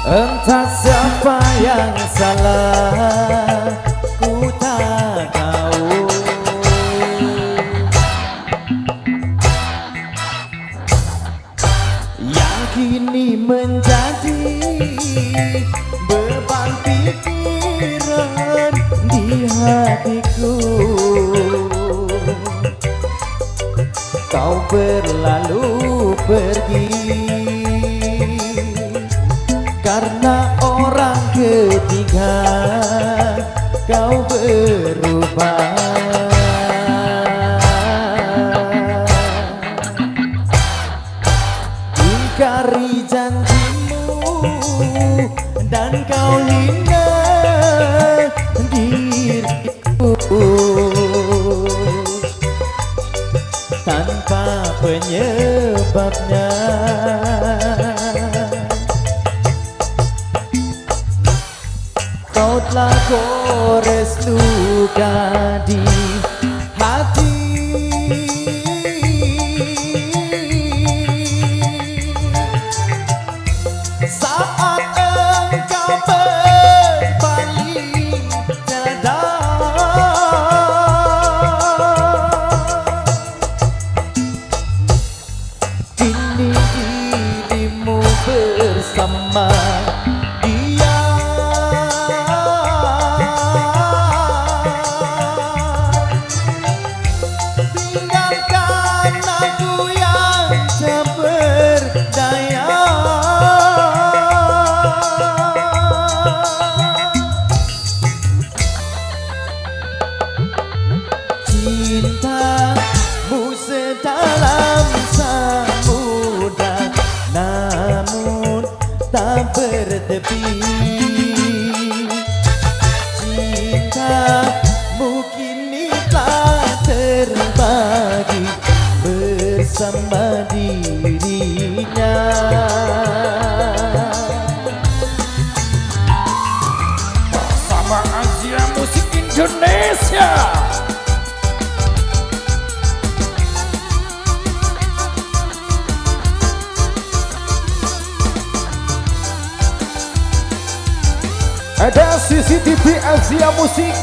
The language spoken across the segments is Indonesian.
Entah siapa yang salah, ku tak tahu. Yang kini menjadi beban pikiran di hatiku. Kau berlalu pergi karena orang ketiga, kau berubah. Ingkari janjimu dan kau hina diriku tanpa penyebabnya. Kau telah gores luka di hati. Saat engkau berpaling dada, kini dirimu bersama dia. Tinggalkan aku yang tak berdaya. Cintamu sedalam samudra, namun tak bertepi. Cintamu kini telah terbagi bersama dirinya. Sama Asia Musik Indonesia. Ada CCTV Asia Musik.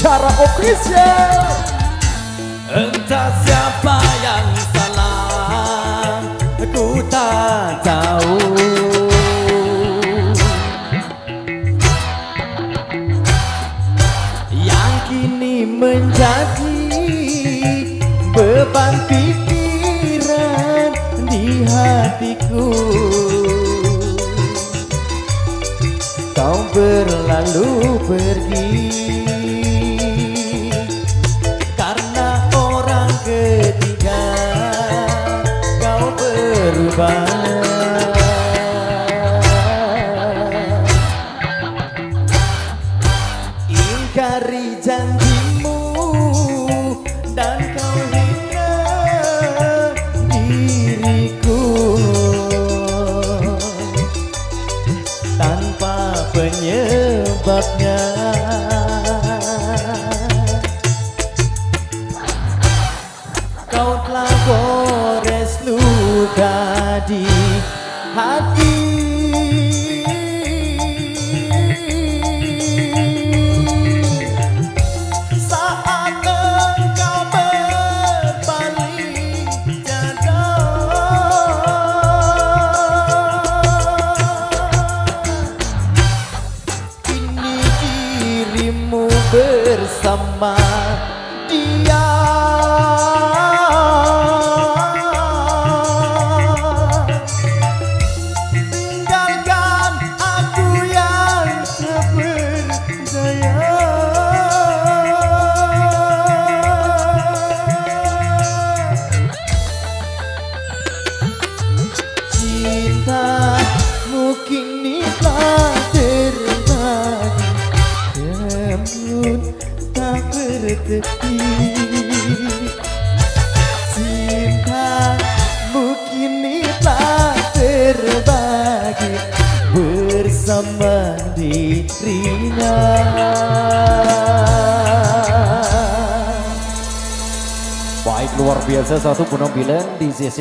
Cara official. Entah siapa yang salah, ku tak tahu. Yang kini menjadi beban pikiran di hatiku. Kau berlalu pergi karena orang ketiga, kau berubah. Ingkari janjimu dan kau hina diriku tanpa penyebabnya. Kau telah gores luka di hati. Saat engkau berpaling dada, kini dirimu bersama dia. hatinya. Baik, luar biasa satu penampilan di sesi